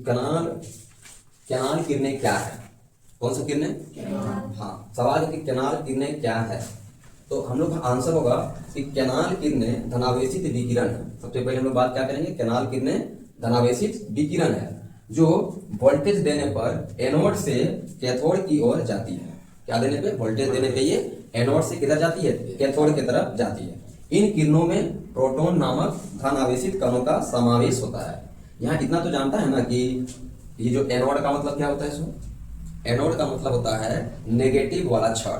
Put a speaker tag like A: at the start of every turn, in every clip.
A: Canal canal किरणें क्या है। कौन सा किरणें? हाँ, सवाल है कि कैनाल किरणें क्या है। तो हम लोग का आंसर होगा कि कैनाल किरणें धनावेशित विकिरण है। सबसे पहले हम लोग बात क्या करेंगे, कैनाल किरणें धनावेशित विकिरण है जो वोल्टेज देने पर एनोड से कैथोड की ओर जाती है। क्या देने पे? वोल्टेज देने पे ये एनोड से किधर जाती है? कैथोड की तरफ जाती है। इन किरणों में प्रोटॉन नामक धन आवेशित कणों का समावेश होता है। यहाँ इतना तो जानता है ना कि ये जो एनोड का मतलब क्या होता है। इसमें एनोड का मतलब होता है नेगेटिव वाला क्षण,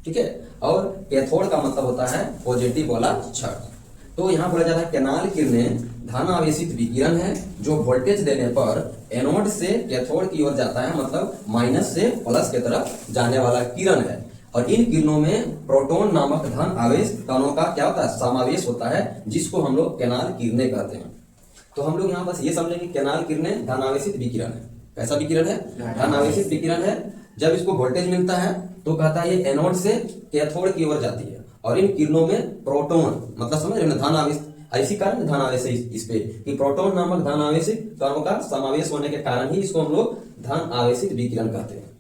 A: ठीक है, और कैथोड का मतलब होता है पॉजिटिव वाला क्षण। तो यहाँ बोला जा रहा है कैनाल किरणें धन आवेशित विकिरण है जो वोल्टेज देने पर एनोड से कैथोड की ओर जाता है, मतलब माइनस से प्लस की तरफ जाने वाला किरण है। और इन किरणों में प्रोटॉन नामक धन आवेश कणों का क्या होता है? समावेश होता है, जिसको हम लोग कैनाल किरणें कहते हैं। तो हम लोग यहाँ बस ये समझेंगे कैनाल किरणें धन आवेशित विकिरण है। कैसा विकिरण है? धन आवेशित विकिरण है। जब इसको वोल्टेज मिलता है तो कहता है ये एनोड से कैथोड की ओर जाती है। और इन किरणों में प्रोटॉन, मतलब समझ रहे हो ना, धन आवेश, इसी कारण धन आवेश है इस पे कि प्रोटॉन नामक धन आवेशित कणों का समावेश होने के कारण ही इसको हम लोग धन आवेशित विकिरण कहते हैं।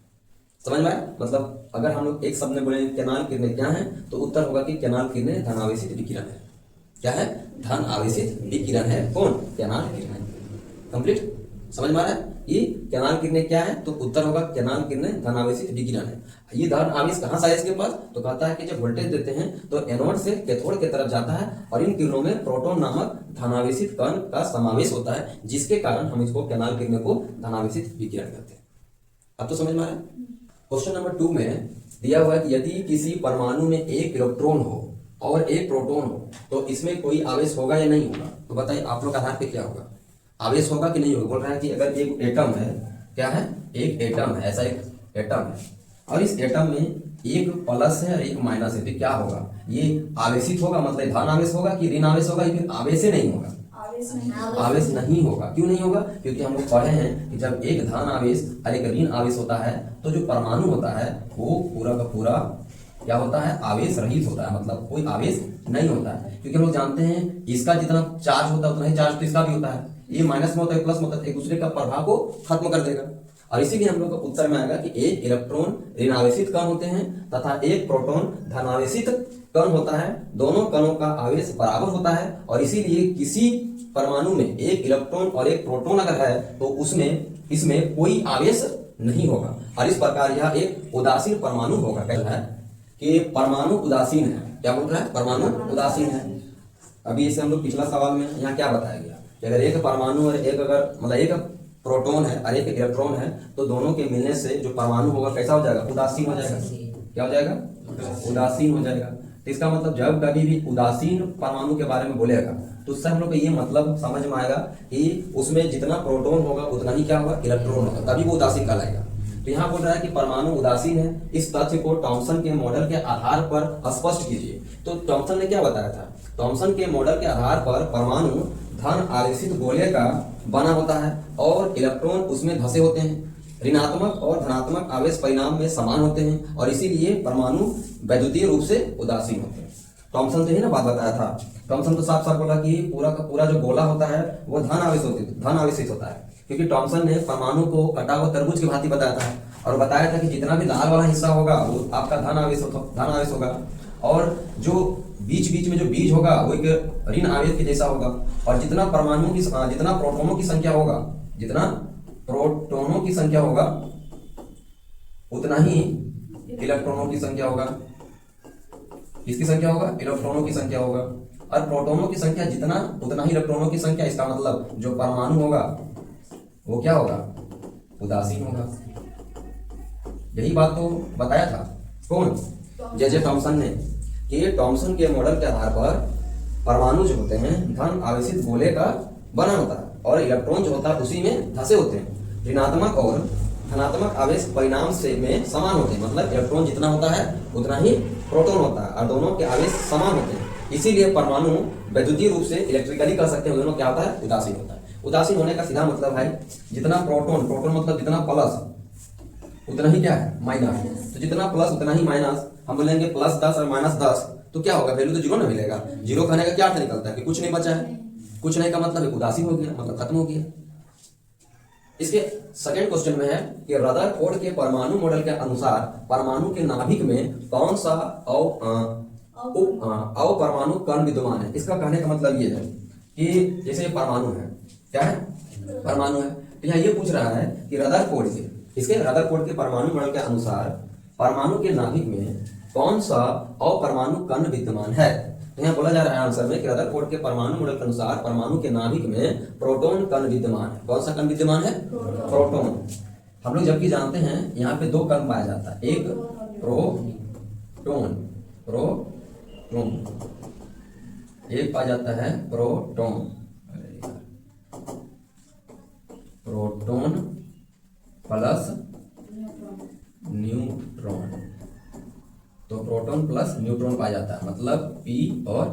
A: समझ में आया? मतलब अगर हम लोग एक शब्द में बोले कैनाल किरणें क्या है तो उत्तर होगा कि कैनाल किरणें धन आवेशित विकिरण है। क्या है? धन आवेशित विकिरण है। कौन? कैनाल किरणें। कंप्लीट समझ में आ रहा है? ये कैनाल किरणें क्या है तो उत्तर होगा कैनाल किरणें धन आवेशित विकिरण है। ये धन आवेश कहाँ से आया इसके पास? तो कहता है कि जब वोल्टेज देते हैं तो एनोड से कैथोड की तरफ जाता है और इन किरणों में प्रोटॉन नामक धनावेशित कण का समावेश होता है, जिसके कारण हम इसको कैनाल किरणें को धनावेशित विकिरण कहते हैं। अब तो समझ में आ रहा है? क्वेश्चन नंबर 2 में दिया हुआ है कि यदि किसी परमाणु में एक इलेक्ट्रॉन हो और एक प्रोटॉन हो तो इसमें कोई आवेश होगा या नहीं होगा। तो बताइए आप लोग आधार पे क्या होगा? आवेश होगा कि नहीं होगा? बोल रहा है कि अगर एक एटम है, क्या है? एक एटम है, ऐसा एक एटम है और इस एटम में एक प्लस है और एक माइनस है, तो क्या होगा? ये आवेशित होगा, मतलब धन आवेश होगा कि ऋण आवेश होगा, या फिर आवेश नहीं होगा? आवेश नहीं होगा। क्यों नहीं होगा? क्योंकि हम लोग पढ़े हैं कि जब एक धन आवेश और एक ऋण आवेश होता है तो जो परमाणु होता है वो पूरा का पूरा क्या होता है? आवेश रहित होता है, मतलब कोई आवेश नहीं होता है। क्योंकि हम लोग जानते हैं इसका जितना चार्ज होता है उतना ही चार्ज तो इसका भी होता है। ये माइनस में होता है, प्लस में होता है, एक दूसरे का प्रभाव को खत्म कर देगा। और इसीलिए हम लोग का उत्तर में आएगा कि एक इलेक्ट्रॉन ऋण आवेशित कण होते हैं तथा एक प्रोटॉन धन आवेशित कण होता है। दोनों कणों का आवेश बराबर होता है और इसीलिए किसी परमाणु में एक इलेक्ट्रॉन और एक प्रोटॉन अगर है तो उसमें इसमें कोई आवेश नहीं होगा। और इस प्रकार यह एक उदासीन परमाणु होगा। कहता है कि परमाणु उदासीन है। क्या बोल रहा है? परमाणु उदासीन है। अभी इसे हम लोग पिछला सवाल में यहाँ क्या बताया गया कि अगर एक परमाणु और एक अगर मतलब एक प्रोटॉन है और एक इलेक्ट्रॉन है तो दोनों के मिलने से जो परमाणु होगा कैसा हो जाएगा? उदासीन हो जाएगा। क्या हो जाएगा? उदासीन हो जाएगा। तो इसका मतलब जब कभी भी उदासीन परमाणु के बारे में बोलेगा तो उससे हम लोग को ये मतलब समझ में आएगा कि उसमें जितना प्रोटॉन होगा उतना ही क्या होगा? इलेक्ट्रॉन होगा, तभी वो उदासीन कहलाएगा। तो यहाँ बोल रहा है कि परमाणु उदासीन है। इस तथ्य को थॉमसन के मॉडल के आधार पर स्पष्ट कीजिए। तो थॉमसन ने क्या बताया था? थॉमसन के मॉडल के आधार पर परमाणु धन आवेशित गोले का बना होता है और इलेक्ट्रॉन उसमें धंसे होते हैं। ऋणात्मक और धनात्मक आवेश परिणाम में समान होते हैं और इसीलिए परमाणु वैद्युतीय रूप से उदासीन होते हैं। थॉमसन से ही ना बात बताया था। थॉमसन तो साफ साफ बोला कि पूरा का पूरा जो गोला होता है वो धन आवेशित होता है, क्योंकि थॉमसन ने परमाणु को कटा हुआ तरबूज की भांति बताया था और बताया था कि जितना भी लाल वाला हिस्सा होगा वो आपका धन आवेश होगा और जो बीच बीच में जो बीज होगा वो एक ऋण आवेश के जैसा होगा। और जितना प्रोटॉनों की संख्या होगा उतना ही इलेक्ट्रॉनों की संख्या होगा। किसकी संख्या होगा? इलेक्ट्रॉनों की संख्या होगा। और प्रोटॉनों की संख्या जितना उतना ही इलेक्ट्रॉनों की संख्या। इसका मतलब जो परमाणु होगा वो क्या होगा? उदासीन होगा। यही बात तो बताया था कौन? जे थॉमसन ने कि थॉमसन के मॉडल के आधार पर परमाणु जो होते हैं धन आवेशित गोले का बना होता है और इलेक्ट्रॉन जो होता है उसी में धंसे होते हैं। ऋणात्मक और धनात्मक आवेश परिणाम से में समान होते हैं, मतलब इलेक्ट्रॉन जितना होता है उतना ही प्रोटॉन होता है और दोनों के आवेश समान होते हैं। इसीलिए परमाणु वैद्युतीय रूप से इलेक्ट्रिकली कह सकते हैं दोनों क्या होता है? उदासीन होता है। उदासीन होने का सीधा मतलब है जितना प्रोटॉन मतलब जितना प्लस उतना ही क्या है? माइनस। तो जितना प्लस उतना ही माइनस। हम बोलेंगे +10 और -10 तो क्या होगा? वैल्यू तो जीरो ना मिलेगा। जीरो कहने का क्या अर्थ निकलता है कि कुछ नहीं बचा है। कुछ नहीं का मतलब उदासीन हो गया, मतलब खत्म हो गया। इसके सेकंड क्वेश्चन में है कि रदरफोर्ड के परमाणु मॉडल के अनुसार परमाणु के नाभिक में कौन सा अपरमाणु कण विद्यमान है। इसका कहने का मतलब ये है कि जैसे ये परमाणु है, क्या है, परमाणु है, तो यहाँ ये पूछ रहा है कि रदरफोर्ड के परमाणु मॉडल के अनुसार परमाणु के नाभिक में कौन सा अपरमाणु कण विद्यमान है। तो यहाँ बोला जा रहा है आंसर में कि रदरफोर्ड के परमाणु मॉडल के अनुसार परमाणु के नाभिक में प्रोटॉन कण विद्यमान है। कौन सा कण विद्यमान है? प्रोटॉन। हम लोग जबकि जानते हैं यहाँ पे दो कण पाया जाता है, एक प्रोटॉन, एक पाया जाता है प्रोटॉन प्लस न्यूट्रॉन। तो प्रोटॉन प्लस न्यूट्रॉन पाया जाता है, मतलब P और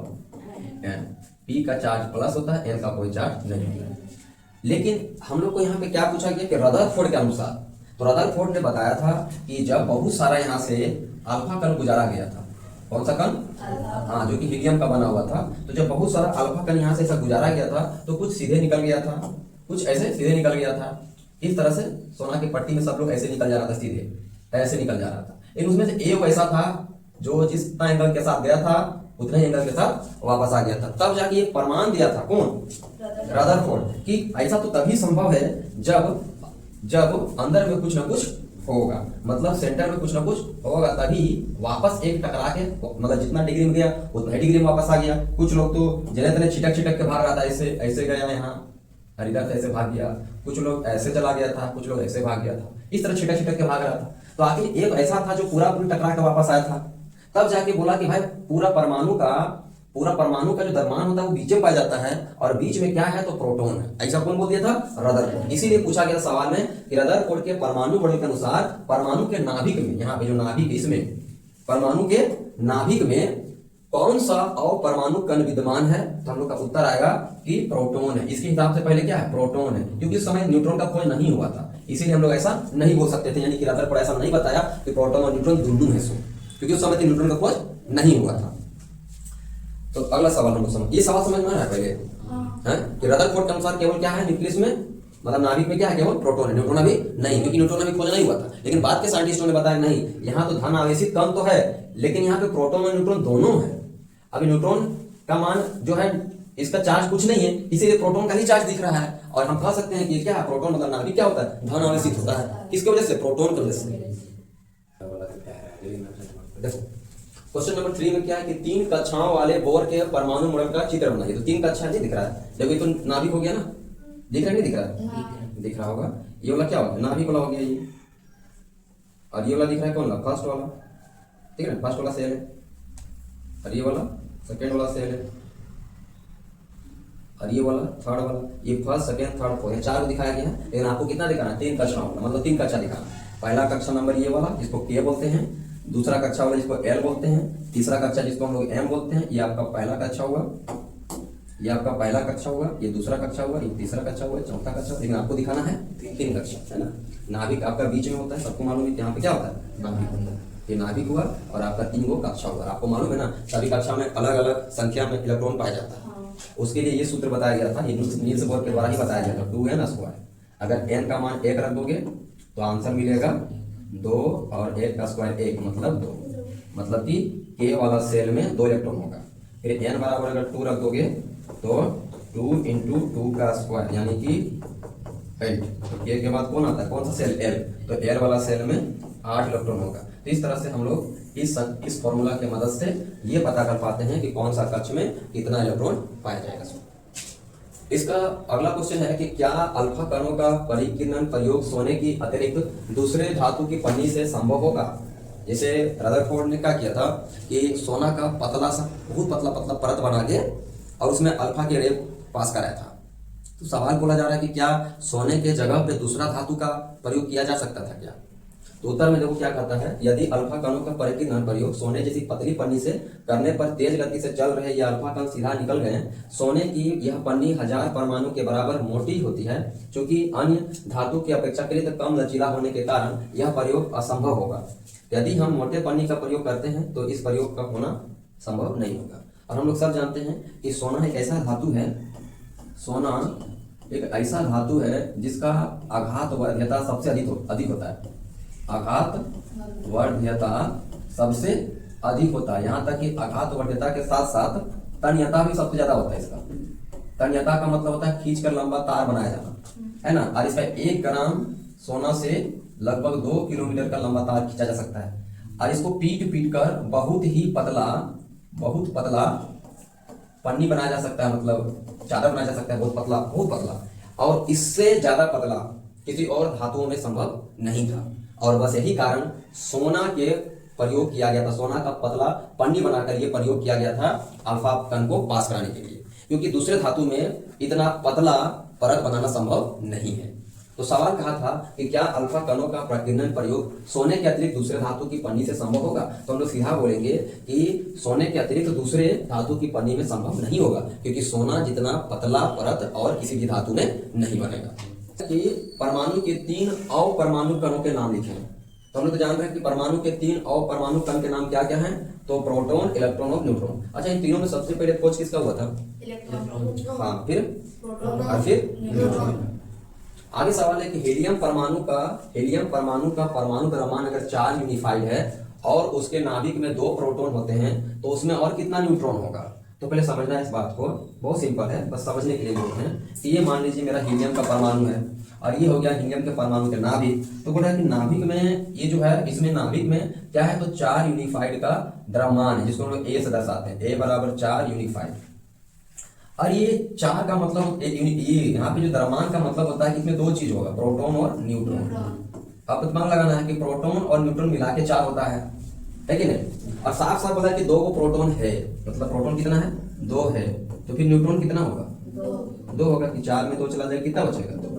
A: N। P का चार्ज प्लस होता है, N का कोई चार्ज नहीं होता है। लेकिन हम लोग को यहाँ पे क्या पूछा गया कि रदरफोर्ड के अनुसार, तो रदरफोर्ड ने बताया था कि जब बहुत सारा यहाँ से अल्फा कण गुजारा गया था, कौन सा कण? हाँ, जो कि हीलियम का बना हुआ था। तो जब बहुत सारा अल्फा कण यहाँ से ऐसा गुजारा गया था तो कुछ सीधे निकल गया था, कुछ ऐसे सीधे निकल गया था। इस तरह से सोना की पट्टी में सब लोग ऐसे निकल जा रहा था, सीधे ऐसे निकल जा रहा था। लेकिन उसमें से एक ऐसा था जो जितना एंगल के साथ गया था उतने ही एंगल के साथ वापस आ गया था। तब जाके एक प्रमाण दिया था कौन? रदरफोर्ड, कि ऐसा तो तभी संभव है जब अंदर में कुछ ना कुछ होगा, मतलब सेंटर में कुछ ना कुछ होगा, तभी वापस एक टकरा के, मतलब जितना डिग्री में गया उतना ही डिग्री में वापस आ गया। कुछ लोग तो जने तने छिटक के भाग रहा था, ऐसे ऐसे गया यहाँ, इधर से ऐसे भाग गया, कुछ लोग ऐसे चला गया था, कुछ लोग ऐसे भाग गया था, इस तरह छिटक के भाग रहा था। तो आखिर एक ऐसा था जो पूरा टकरा के वापस आया था। तब जाके बोला कि भाई पूरा परमाणु का जो द्रव्यमान होता है वो बीच में पाया जाता है, और बीच में क्या है? तो प्रोटॉन है। ऐसा कौन बोल दिया था? रदरफोर्ड। इसीलिए पूछा गया सवाल में कि रदरफोर्ड के परमाणु मॉडल के अनुसार परमाणु के नाभिक में, यहाँ पे जो नाभिक, इसमें परमाणु के नाभिक में कौन सा अपरमाणु कण विद्यमान है। तो हम लोग का उत्तर आएगा कि प्रोटॉन है। इसके हिसाब से पहले क्या है? प्रोटॉन है, क्योंकि उस समय न्यूट्रॉन का खोज नहीं हुआ था, इसीलिए हम लोग ऐसा नहीं बोल सकते थे। यानी कि रदरफोर्ड ऐसा नहीं बताया कि प्रोटॉन और न्यूट्रॉन दोनों है, क्योंकि उस समय न्यूट्रॉन का खोज नहीं हुआ था। तो अगला सवाल हम लोग समझ, ये सवाल समझ में आ रहा है पहले हैं कि रदरफोर्ड के अनुसार केवल क्या है न्यूक्लियस में, मतलब नाभिक में क्या है? केवल प्रोटॉन है, न्यूट्रॉन अभी नहीं, क्योंकि न्यूट्रॉन अभी खोज नहीं हुआ था। लेकिन बाद के साइंटिस्टों ने बताया नहीं, यहाँ तो धन आवेशित कण तो है, लेकिन यहाँ पे प्रोटॉन और न्यूट्रॉन दोनों है। अभी न्यूट्रॉन का मान जो है, इसका चार्ज कुछ नहीं है, इसीलिए प्रोटॉन का ही चार्ज दिख रहा है। और हम कह सकते हैं कि ये क्या है? प्रोटॉन मतलब नाभिक क्या होता है? धन आवेशित होता है। किसकी वजह से? प्रोटॉन की वजह से। देखो क्वेश्चन नंबर 3 में क्या है कि 3 कक्षाओं वाले बोर के परमाणु मॉडल का चित्र बनाइए। तो 3 कक्षा नहीं दिख रहा है, देखो ये तो नाभिक हो गया ना, दिख रहा है? नहीं दिख रहा है? दिख रहा होगा। ये वाला क्या होगा? नाभिक वाला हो गया ये, और ये वाला दिख रहा है कौन वाला? फर्स्ट वाला, ठीक है ना, फर्स्ट वाला सेल है, और ये वाला सेकेंड वाला सेल है, और ये वाला थर्ड वाला। ये फर्स्ट, सेकेंड, थर्ड, फोर्थ, 4 को दिखाया गया है। लेकिन आपको कितना दिखाना है? 3 कक्षाओं का, मतलब 3 कक्षा दिखाना। पहला कक्षा नंबर ये वाला जिसको K बोलते हैं, दूसरा कक्षा वाला जिसको L बोलते हैं, तीसरा कक्षा जिसको हम लोग M बोलते हैं। ये आपका पहला कक्षा होगा, ये आपका पहला कक्षा होगा, ये दूसरा कक्षा होगा, ये तीसरा कक्षा होगा, चौथा कक्षा। लेकिन आपको दिखाना है 3 कक्षा, है ना। नाभिक आपका बीच में होता है, सबको मालूम है यहाँ पे क्या होता है? नाभिक होता है। ये नाभिक हुआ और आपका 3 गो कक्षा हुआ। आपको मालूम है ना, सभी कक्षा में अलग अलग संख्या में इलेक्ट्रॉन पाया जाता है। उसके लिए ये सूत्र बताया गया था, ये नील्स बोर के द्वारा ही बताया गया था, 2n²। अगर n का मान 1 रख दोगे तो आंसर मिलेगा 2, और 1 का स्क्वायर 1, मतलब 2। मतलब कि K वाला सेल में 2 इलेक्ट्रॉन होगा। फिर n बराबर अगर 2 रख दोगे तो 2 × 2 का स्क्वायर, यानी कि 8। तो K के बाद कौन आता है? कौन सा सेल? L। तो L वाला सेल में 8 इलेक्ट्रॉन होगा। तो इस तरह से हम लोग इस फॉर्मूला के मदद से ये पता कर पाते हैं कि कौन सा कक्ष में कितना इलेक्ट्रॉन पाया जाएगा। इसका अगला क्वेश्चन है कि क्या अल्फा कणों का परिकीर्णन प्रयोग सोने की अतिरिक्त दूसरे धातु की पन्नी से संभव होगा। जैसे रदरफोर्ड ने क्या किया था कि सोना का पतला सा, बहुत पतला परत बना के और उसमें अल्फा के रे पास कराया था। तो सवाल बोला जा रहा है कि क्या सोने के जगह पे दूसरा धातु का प्रयोग किया जा सकता था क्या? तो उत्तर में देखो क्या कहता है, यदि अल्फा कणों का परिकीर्णन प्रयोग सोने जैसी पतली पन्नी से करने पर तेज गति से चल रहे ये अल्फा कण सीधा निकल गए। सोने की यह पन्नी 1000 परमाणु के बराबर मोटी होती है, क्योंकि अन्य धातु की अपेक्षाकृत कम लचीला होने के कारण यह प्रयोग असंभव होगा। यदि हम मोटे पन्नी का प्रयोग करते हैं तो इस प्रयोग का होना संभव नहीं होगा। और हम लोग सब जानते हैं कि सोना एक ऐसा धातु है, सोना एक ऐसा धातु है जिसका आघात वर्ध्यता सबसे अधिक होता है। आघात वर्ध्यता सबसे अधिक होता है। यहाँ तक कि आघात वर्ध्यता के साथ साथ तन्यता भी सबसे ज्यादा होता है इसका। तन्यता का मतलब होता है खींच कर लंबा तार बनाया जाना, है ना। और इसका 1 ग्राम सोना से लगभग 2 किलोमीटर का लंबा तार खींचा जा सकता है। और इसको पीट पीट कर बहुत पतला पन्नी बनाया जा सकता है, मतलब चादर बनाया जा सकता है, बहुत पतला। और इससे ज्यादा पतला किसी और धातुओं में संभव नहीं था। और बस यही कारण सोना के प्रयोग किया गया था। सोना का पतला पन्नी बनाकर ये प्रयोग किया गया था अल्फा कण को पास कराने के लिए, क्योंकि दूसरे धातु में इतना पतला परत बनाना संभव नहीं है। तो सवाल कहा था कि क्या अल्फा कणों का प्रकीर्णन प्रयोग सोने के अतिरिक्त दूसरे धातु की पन्नी से संभव होगा? तो हम लोग सीधा बोलेंगे कि सोने के अतिरिक्त दूसरे धातु की पन्नी में संभव नहीं होगा, क्योंकि सोना जितना पतला परत और किसी भी धातु में नहीं बनेगा। कि परमाणु के 3 अपरमाणु कणों के नाम लिखे हैं। तो हम लोग तो जान रहे हैं कि परमाणु के 3 अपरमाणु कण के नाम क्या क्या हैं? तो प्रोटॉन, इलेक्ट्रॉन और न्यूट्रॉन। अच्छा, इन तीनों में सबसे पहले खोज किसका हुआ था? इलेक्ट्रॉन। हाँ, फिर न्यूट्रॉन। आगे सवाल है कि हीलियम परमाणु का परमाणु द्रव्यमान अगर 4 यूनिफाइड है और उसके नाभिक में 2 प्रोटॉन होते हैं तो उसमें और कितना न्यूट्रॉन होगा? तो पहले समझना है इस बात को, बहुत सिंपल है, बस समझने के लिए बोलते हैं कि ये मान लीजिए मेरा हीलियम का परमाणु है और ये हो गया हीलियम के परमाणु के नाभिक। तो बोला है कि नाभिक में ये जो है, इसमें नाभिक में क्या है? तो 4 यूनिफाइड का द्रव्यमान है, जिसको हम लोग ए से दर्शाते हैं। ए बराबर 4 यूनिफाइड। और ये 4 का मतलब ये यहाँ पे जो द्रव्यमान का मतलब होता है कि इसमें 2 चीज होगा, प्रोटॉन और न्यूट्रॉन। अब दिमाग लगाना है कि प्रोटॉन और न्यूट्रॉन मिला के 4 होता है कि नहीं? और साफ साफ बोला कि 2 को प्रोटॉन है, मतलब प्रोटॉन कितना है? 2 है। तो फिर न्यूट्रॉन कितना होगा? 2 होगा। कि 4 में 2 चला जाएगा, कितना बचेगा? 2।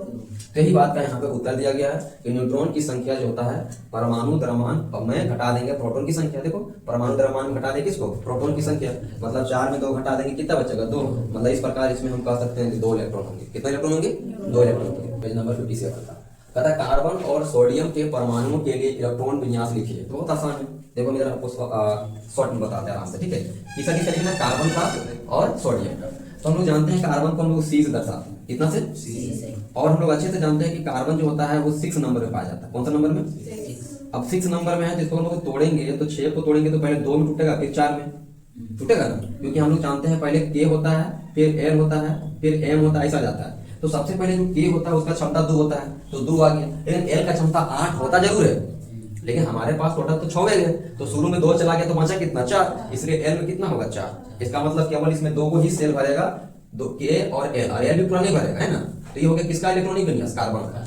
A: तो यही बात का यहाँ पे उत्तर दिया गया है कि न्यूट्रॉन की संख्या जो होता है परमाणु द्रव्यमान, अब मैं घटा देंगे प्रोटॉन की संख्या। देखो, परमाणु द्रव्यमान घटा देंगे किसको? प्रोटॉन की संख्या। मतलब 4 में 2 घटा देंगे, कितना बचेगा? 2। मतलब इस प्रकार इसमें हम कह सकते हैं कि 2 इलेक्ट्रॉन होंगे। कितने इलेक्ट्रॉन होंगे? 2 इलेक्ट्रॉन होंगे। पेज नंबर 57 का कहता है कार्बन और सोडियम के परमाणुओं के लिए इलेक्ट्रॉन विन्यास लिखिए। तो बहुत आसान है, देखो मेरा आपको शॉर्ट में बताते हैं आराम से, ठीक है। किसका लिखना है? कार्बन का और सोडियम का। तो हम लोग जानते हैं कार्बन को हम लोग C से दर्शाते हैं। कितना से? C से। और हम लोग अच्छे से जानते हैं कि कार्बन जो होता है वो 6 नंबर में पाया जाता है। कौन सा नंबर में? 6। अब 6 नंबर में है तो इसको हम लोग तोड़ेंगे, तो 6 को तोड़ेंगे तो पहले 2 में टूटेगा, फिर 4 में टूटेगा ना, क्योंकि हम लोग जानते हैं पहले K होता है, फिर L होता है, फिर M होता है, ऐसा जाता है। तो सबसे पहले जो K होता है उसका क्षमता 2 होता है, तो 2 आ गया। लेकिन L का क्षमता 8 होता जरूर है, लेकिन हमारे पास टोटल तो 6 है। तो शुरू में 2 चला गया तो बचा कितना? 4। इसलिए L में कितना होगा? 4। इसका मतलब केवल इसमें 2 को ही सेल भरेगा, 2 K और L भी पूरा नहीं भरेगा, है ना। तो ये हो गया किसका इलेक्ट्रॉनिक विन्यास? कार्बन का।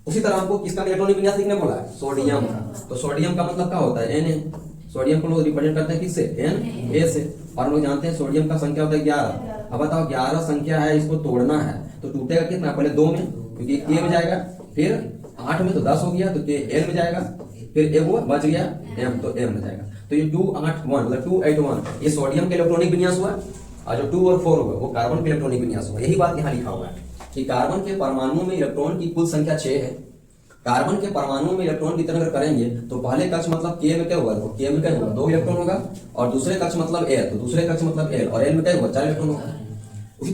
A: उसी तरह हमको किसका इलेक्ट्रॉनिक विन्यास लिखने बोला है? सोडियम का। तो सोडियम का मतलब क्या होता है? Na। सोडियम को लोग रिप्रेजेंट करते हैं किससे? Na से। और हम लोग जानते हैं सोडियम का संख्या होता है 11। अब बताओ 11 संख्या है, इसको तोड़ना है तो टूटेगा कितना? पहले 2 में, क्योंकि K में जाएगा, फिर 8 में तो 10 हो गया तो K L में जाएगा, फिर एक वो बच गया M, तो M में जाएगा। तो ये 2 8 1 मतलब 2 8 1 ये सोडियम का इलेक्ट्रॉनिक विन्यास हुआ, और जो 2 और 4 होगा वो कार्बन का इलेक्ट्रॉनिक विन्यास हुआ। यही बात यहाँ लिखा हुआ है कि कार्बन के परमाणुओं में इलेक्ट्रॉन की कुल संख्या 6 है। कार्बन के परमाणुओं में इलेक्ट्रॉन वितरण अगर करेंगे तो पहले कक्ष मतलब K में क्या होगा? K में क्या होगा? 2 इलेक्ट्रॉन होगा। और दूसरे कक्ष मतलब L, तो दूसरे कक्ष मतलब L, और L में क्या होगा? 4 इलेक्ट्रॉन होगा।